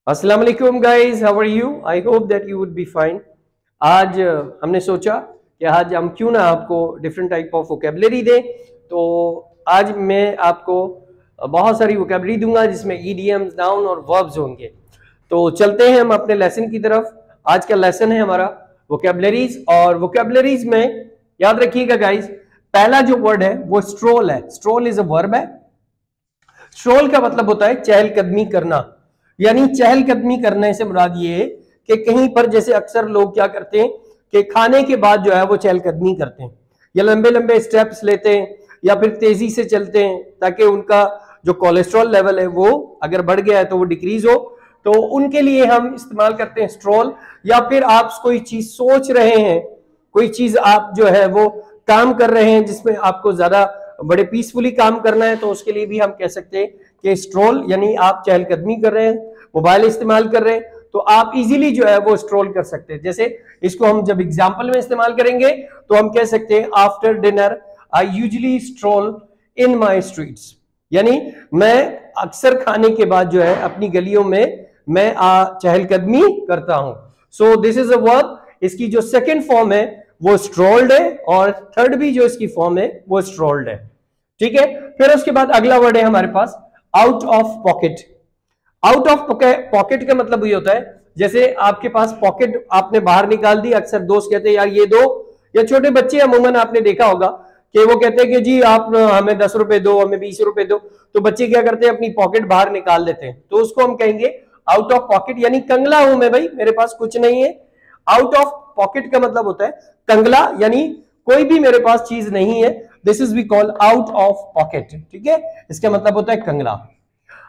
अस्सलाम वालेकुम guys, how are you? I hope that you would be fine. आज हमने सोचा कि आज हम क्यों ना आपको डिफरेंट टाइप ऑफ वोकेबलरी दें। तो आज मैं आपको बहुत सारी वोकेबलरी दूंगा जिसमें ईडियम्स, नाउन और वर्ब्स होंगे। तो चलते हैं हम अपने लेसन की तरफ। आज का लेसन है हमारा वोकेबलरीज, और वोकेबलरीज में याद रखिएगा गाइस, पहला जो वर्ड है वो स्ट्रोल है। स्ट्रोल इज अ वर्ब है। स्ट्रोल का मतलब होता है चहलकदमी करना, यानी चहलकदमी करने से मुराद ये है कि कहीं पर, जैसे अक्सर लोग क्या करते हैं कि खाने के बाद जो है वो चहलकदमी करते हैं या लंबे लंबे स्टेप्स लेते हैं या फिर तेजी से चलते हैं ताकि उनका जो कोलेस्ट्रॉल लेवल है वो अगर बढ़ गया है तो वो डिक्रीज हो। तो उनके लिए हम इस्तेमाल करते हैं स्ट्रोल। या फिर आप कोई चीज सोच रहे हैं, कोई चीज आप जो है वो काम कर रहे हैं जिसमें आपको ज्यादा बड़े पीसफुली काम करना है, तो उसके लिए भी हम कह सकते हैं कि स्ट्रोल, यानी आप चहलकदमी कर रहे हैं, मोबाइल इस्तेमाल कर रहे हैं, तो आप इजीली जो है वो स्ट्रोल कर सकते हैं। जैसे इसको हम जब एग्जांपल में इस्तेमाल करेंगे तो हम कह सकते हैं after dinner I usually stroll in my streets, यानी मैं अक्सर खाने के बाद जो है अपनी गलियों में मैं चहलकदमी करता हूं। सो दिस इज अ वर्ब। इसकी जो सेकंड फॉर्म है वो स्ट्रोल्ड है, और थर्ड भी जो इसकी फॉर्म है वो स्ट्रोल्ड है। ठीक है, फिर उसके बाद अगला वर्ड है हमारे pass out of pocket. Out of pocket का मतलब ये होता है, जैसे आपके पास पॉकेट आपने बाहर निकाल दी। अक्सर दोस्त कहते हैं यार ये दो, या छोटे बच्चे अमूमन आपने देखा होगा कि वो कहते हैं कि जी आप हमें 10 रुपए दो, हमें 20 रुपए दो। तो बच्चे क्या करते हैं, अपनी पॉकेट बाहर निकाल देते हैं। तो उसको हम कहेंगे आउट ऑफ पॉकेट, यानी कंगला हूं मैं भाई, मेरे पास कुछ नहीं है। आउट ऑफ पॉकेट का मतलब होता है कंगला, यानी कोई भी मेरे पास चीज नहीं है। This is we call out of pocket. ठीक है, इसका मतलब होता है कंगला।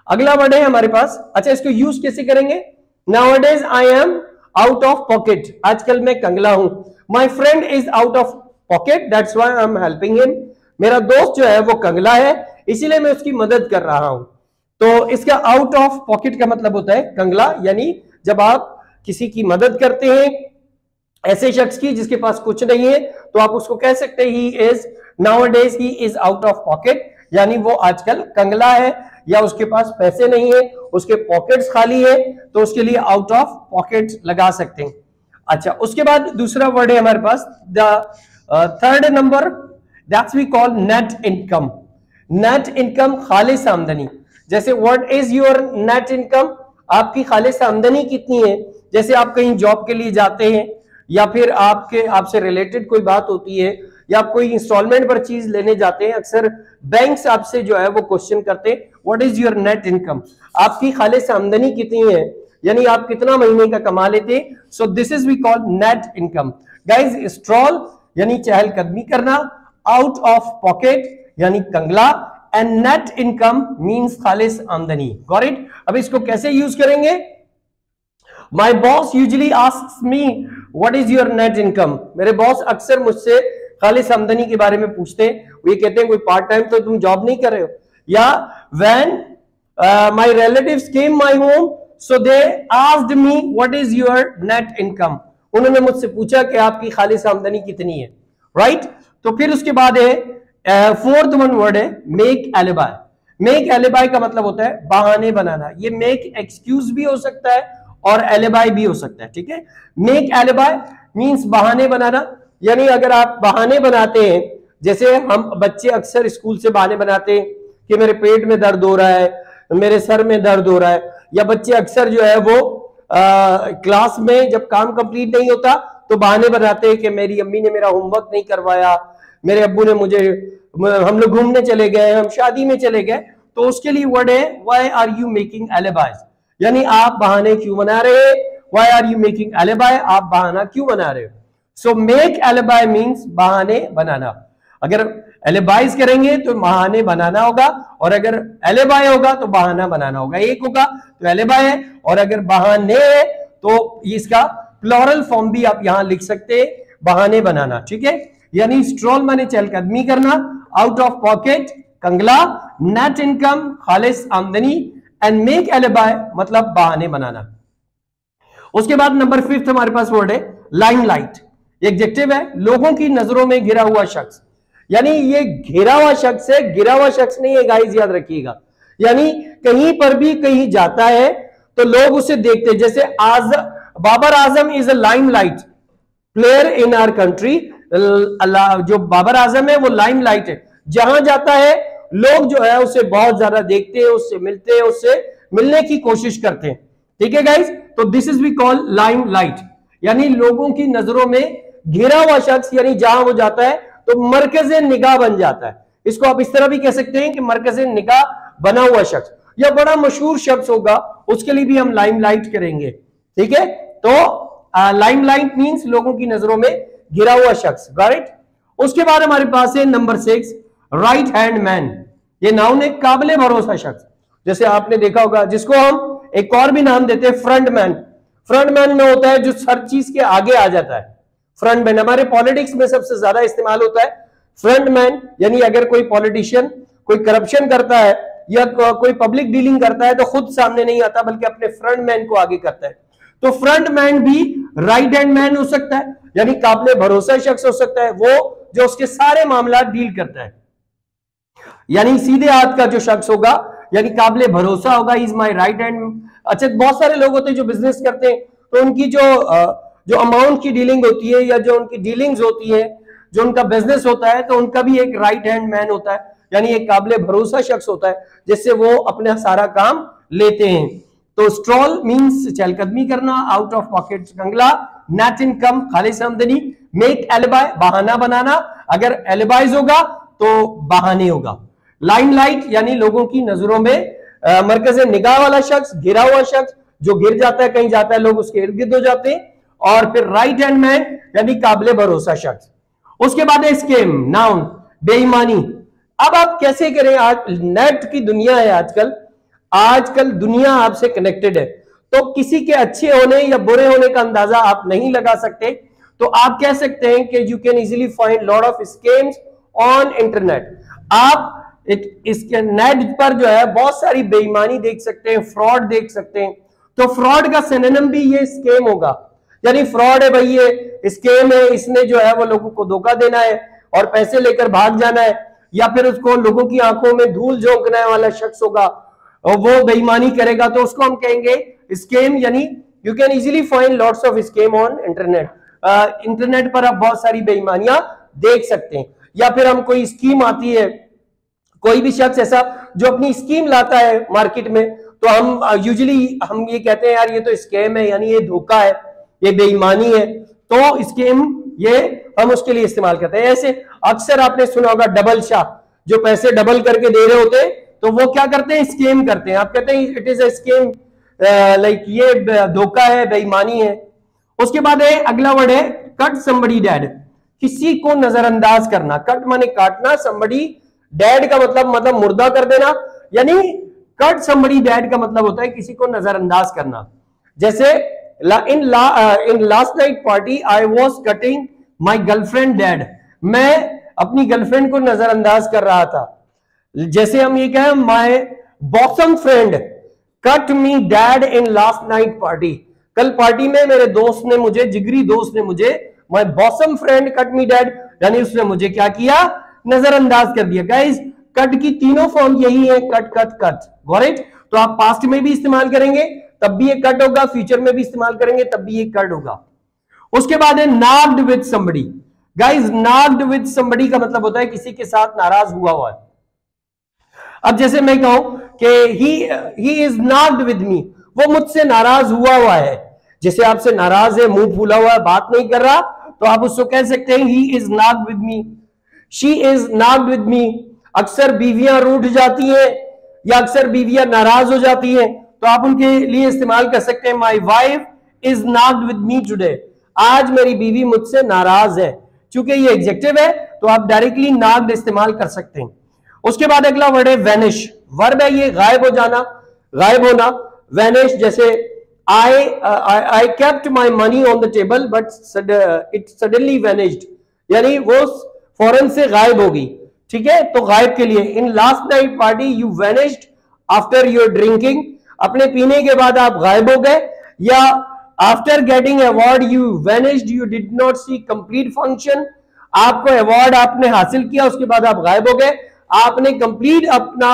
अगला वर्ड है हमारे पास, अच्छा इसको यूज कैसे करेंगे? Nowadays I am out of pocket, आजकल मैं कंगला हूं। My friend is out of pocket, that's why I am helping him. मेरा दोस्त जो है वो कंगला है, इसीलिए मैं उसकी मदद कर रहा हूं। तो इसका आउट ऑफ पॉकेट का मतलब होता है कंगला, यानी जब आप किसी की मदद करते हैं, ऐसे शख्स की जिसके पास कुछ नहीं है, तो आप उसको कह सकते हैं he is nowadays he is out of pocket, यानी वो आजकल कंगला है या उसके पास पैसे नहीं है, उसके पॉकेट्स खाली है, तो उसके लिए आउट ऑफ पॉकेट लगा सकते हैं। अच्छा, उसके बाद दूसरा वर्ड है हमारे पास the third number, that's we call net income. Net income, खालिस आमदनी। जैसे what is your net income, आपकी खालिस आमदनी कितनी है। जैसे आप कहीं जॉब के लिए जाते हैं या फिर आपसे रिलेटेड कोई बात होती है, या आप कोई इंस्टॉलमेंट पर चीज लेने जाते हैं, अक्सर बैंक्स आपसे जो है वो क्वेश्चन करते हैं what is your net income, आपकी खालिस आमदनी कितनी है, यानी आप कितना महीने का कमा लेते हैं। So this is we call net income. Guys, stroll यानी चहलकदमी करना, आउट ऑफ पॉकेट यानी कंगला, एंड नेट इनकम मींस खालिस आमदनी। Got it? अब इसको कैसे यूज करेंगे? My boss usually asks me what is your net income. मेरे बॉस अक्सर मुझसे खालिस आमदनी के बारे में पूछते हैं। वो कहते हैं कोई पार्ट टाइम तो तुम जॉब नहीं कर रहे हो। या when my relatives came my home so they asked me what is your net income. उन्होंने मुझसे पूछा कि आपकी खालिस आमदनी कितनी है। राइट? तो फिर उसके बाद है फोर्थ वन वर्ड है मेक एलिबाई। मेक एलिबाई का मतलब होता है बहाने बनाना। ये मेक एक्सक्यूज भी हो सकता है और एलिबाई भी हो सकता है। ठीक है, मेक एलिबाई मींस बहाने बनाना, यानी अगर आप बहाने बनाते हैं, जैसे हम बच्चे अक्सर स्कूल से बहाने बनाते हैं कि मेरे पेट में दर्द हो रहा है, मेरे सर में दर्द हो रहा है, या बच्चे अक्सर जो है वो क्लास में जब काम कंप्लीट नहीं होता तो बहाने बनाते हैं कि मेरी अम्मी ने मेरा होमवर्क नहीं करवाया, मेरे अब्बू ने मुझे, हम लोग घूमने चले गए, हम शादी में चले गए। तो उसके लिए वर्ड है why are you making alibis, यानी आप बहाने क्यों बना रहे हैं। Why are you making alibi, आप बहाना क्यों बना रहे हो। सो मेक एलिबाई मींस बहाने बनाना। अगर एलिबाइज करेंगे तो बहाने बनाना होगा, और अगर एलिबाई होगा तो बहाना बनाना होगा। एक होगा तो एलिबाई है, और अगर बहाने है तो इसका प्लूरल फॉर्म भी आप यहां लिख सकते हैं, बहाने बनाना। ठीक है, यानी स्ट्रोल माने चहलकदमी करना, आउट ऑफ पॉकेट कंगला, नेट इनकम खालिस आमदनी, एंड मेक एलिबाई मतलब बहाने बनाना। उसके बाद नंबर 5 हमारे पास वर्ड है लाइमलाइट। एडजेक्टिव है, लोगों की नजरों में घिरा हुआ शख्स, यानी ये घिरा हुआ शख्स है, गिरा हुआ शख्स नहीं है गाइस, याद रखिएगा। यानी कहीं पर भी कहीं जाता है तो लोग उसे देखते हैं। जैसे Babar Azam is a limelight player in our country. जो बाबर आजम है वो लाइमलाइट है, जहां जाता है लोग जो है उसे बहुत ज्यादा देखते हैं, उससे मिलते हैं, उससे मिलने की कोशिश करते हैं। ठीक है गाइस, तो this is we call limelight, यानी लोगों की नजरों में घिरा हुआ शख्स, यानी जहां वो जाता है तो मरकज़े निगाह बन जाता है। इसको आप इस तरह भी कह सकते हैं कि मरकज़े निगाह बना हुआ शख्स, या बड़ा मशहूर शख्स होगा उसके लिए भी हम लाइमलाइट करेंगे। ठीक है, तो लाइमलाइट मींस लोगों की नजरों में घिरा हुआ शख्स। राइट, उसके बाद हमारे पास है नंबर 6 राइट हैंड मैन। ये नाउन है, काबिले भरोसा शख्स। जैसे आपने देखा होगा जिसको हम एक और भी नाम देते हैं फ्रंट मैन। फ्रंट मैन में होता है जो हर चीज के आगे आ जाता है। फ्रंट मैन हमारे पॉलिटिक्स में सबसे ज्यादा इस्तेमाल होता है फ्रंट मैन, यानी अगर कोई पॉलिटिशियन कोई करप्शन करता है या कोई पब्लिक डीलिंग करता है तो खुद सामने नहीं आता बल्कि अपने फ्रंट मैन को आगे करता है। तो फ्रंट मैन भी राइट हैंड मैन हो सकता है, यानी काबिले भरोसा शख्स हो सकता है, वो जो उसके सारे मामला डील करता है, यानी सीधे हाथ का जो शख्स होगा, यानी काबिले भरोसा होगा, इज माई राइट हैंड। अच्छा, बहुत सारे लोग होते हैं जो बिजनेस करते हैं तो उनकी जो अमाउंट की डीलिंग होती है या जो उनकी डीलिंग्स होती है, जो उनका बिजनेस होता है, तो उनका भी एक राइट हैंड मैन होता है, यानी एक काबिले भरोसा शख्स होता है जिससे वो अपना सारा काम लेते हैं। तो स्ट्रॉल मींस चहलकदमी करना, आउट ऑफ पॉकेट कंगला, नेट इनकम खालिस आमदनी, मेक एलिबाई बहाना बनाना, अगर एलिबाइज होगा तो बहाने होगा। लाइमलाइट यानी लोगों की नजरों में मरकज़े निगाह वाला शख्स, घिरा हुआ शख्स, जो गिर जाता है कहीं जाता है लोग उसके इर्द गिर्द हो जाते हैं। और फिर राइट हैंड मैन यानी काबिले भरोसा शख्स। उसके बाद है स्कैम, नाउन बेईमानी। अब आप कैसे करें, आज नेट की दुनिया है, आजकल दुनिया आपसे कनेक्टेड है, तो किसी के अच्छे होने या बुरे होने का अंदाजा आप नहीं लगा सकते। तो आप कह सकते हैं कि you can easily find lot of scams on internet. आप इसके नेट पर जो है बहुत सारी बेईमानी देख सकते हैं, फ्रॉड देख सकते हैं। तो फ्रॉड का सिनोनिम भी ये स्कैम होगा, यानी फ्रॉड है भाई, ये स्कैम है, इसने जो है वो लोगों को धोखा देना है और पैसे लेकर भाग जाना है, या फिर उसको लोगों की आंखों में धूल झोंकने वाला शख्स होगा और वो बेईमानी करेगा, तो उसको हम कहेंगे स्कैम। यानी you can easily find lots of scam on internet. Internet पर आप बहुत सारी बेईमानियां देख सकते हैं। या फिर हम कोई स्कीम आती है, कोई भी शख्स ऐसा जो अपनी स्कीम लाता है मार्केट में, तो हम यूजुअली हम ये कहते हैं यार ये तो स्कैम है, यानी ये धोखा है, ये बेईमानी है, तो स्कीम ये हम उसके लिए इस्तेमाल करते हैं। ऐसे अक्सर आपने सुना होगा डबल शाह, जो पैसे डबल करके दे रहे होते हैं, तो वो क्या करते हैं, स्कीम करते हैं। आप कहते हैं it is a scheme, like ये धोखा है, बेईमानी है। उसके बाद है अगला वर्ड है कट समबडी डेड, किसी को नजरअंदाज करना। कट माने काटना, समबडी डेड का मतलब मुर्दा कर देना, यानी कट समबडी डेड का मतलब होता है किसी को नजरअंदाज करना। जैसे इन last night party I was cutting my girlfriend dead, मैं अपनी गर्लफ्रेंड को नजरअंदाज कर रहा था। जैसे हम ये कहें my bosom friend cut me dead in last night party, कल पार्टी में मेरे दोस्त ने मुझे, जिगरी दोस्त ने मुझे, my bosom friend cut me dead, यानी उसने मुझे क्या किया, नजरअंदाज कर दिया। गाइस कट की तीनों फॉर्म यही है, cut cut cut, got it. तो आप पास्ट में भी इस्तेमाल करेंगे तब भी ये कट होगा, फ्यूचर में भी इस्तेमाल करेंगे तब भी ये कट होगा। उसके बाद है nagged with somebody. Guys nagged with somebody का मतलब होता है किसी के साथ नाराज हुआ हुआ है। अब जैसे मैं कहूं कि ही इज नाग्ड विद मी, वो मुझसे नाराज हुआ है। जैसे आपसे नाराज है, मुंह फूला हुआ है, बात नहीं कर रहा, तो आप उसको कह सकते हैं he is nagged with me, she is nagged with me. अक्सर बीवियां रूठ जाती हैं या अक्सर बीवियां नाराज हो जाती हैं, तो आप उनके लिए इस्तेमाल कर सकते हैं my wife is nagged with me today, आज मेरी बीवी मुझसे नाराज है। चूंकि ये एडजेक्टिव है तो आप डायरेक्टली नाग्ड इस्तेमाल कर सकते हैं। उसके बाद अगला वर्ड है वैनिश, वर्ब है ये गायब हो जाना, गायब होना। वैनिश जैसे I kept my money on the table but it suddenly vanished, यानी वो फौरन से गायब होगी। ठीक है, तो गायब के लिए in last night party you vanished after your drinking, अपने पीने के बाद आप गायब हो गए। या after getting award you vanished, you did not see complete function, आपको अवार्ड आपने हासिल किया उसके बाद आप गायब हो गए, आपने कंप्लीट अपना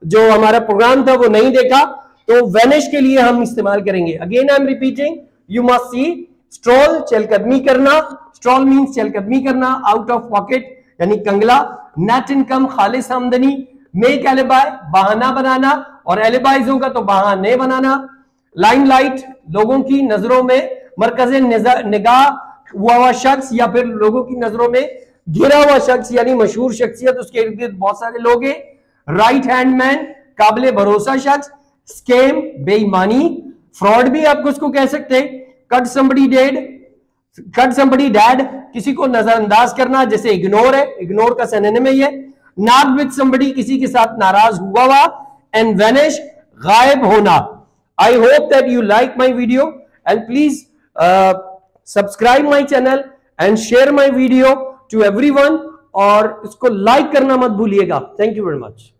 जो हमारा प्रोग्राम था वो नहीं देखा, तो वैनिश के लिए हम इस्तेमाल करेंगे। Again I am repeating, you must see stroll, चहलकदमी करना, स्ट्रॉल मीन्स चहलकदमी करना, आउट ऑफ पॉकेट यानी कंगला, नेट इनकम खालिस आमदनी, मेक एलिबाई बहाना बनाना, और एलिबाइज होगा तो बहाने बनाना, लाइमलाइट लोगों की नजरों में मरकज निगाह हुआ शख्स या फिर लोगों की नजरों में घिरा हुआ शख्स यानी मशहूर शख्सियत, उसके इर्द गिर्द बहुत सारे लोग हैं। राइट हैंड मैन काबिल भरोसा शख्स, स्कैम बेईमानी, फ्रॉड भी आप उसको कह सकते हैं। कट समबडी डैड किसी को नजरअंदाज करना, जैसे इग्नोर है, इग्नोर का सिनोनिम है ये। नॉट विद समबडी किसी के साथ नाराज हुआ, एंड वैनिश गायब होना। I hope that you like my video and please subscribe my channel and share my video to everyone, और इसको लाइक करना मत भूलिएगा। Thank you very much.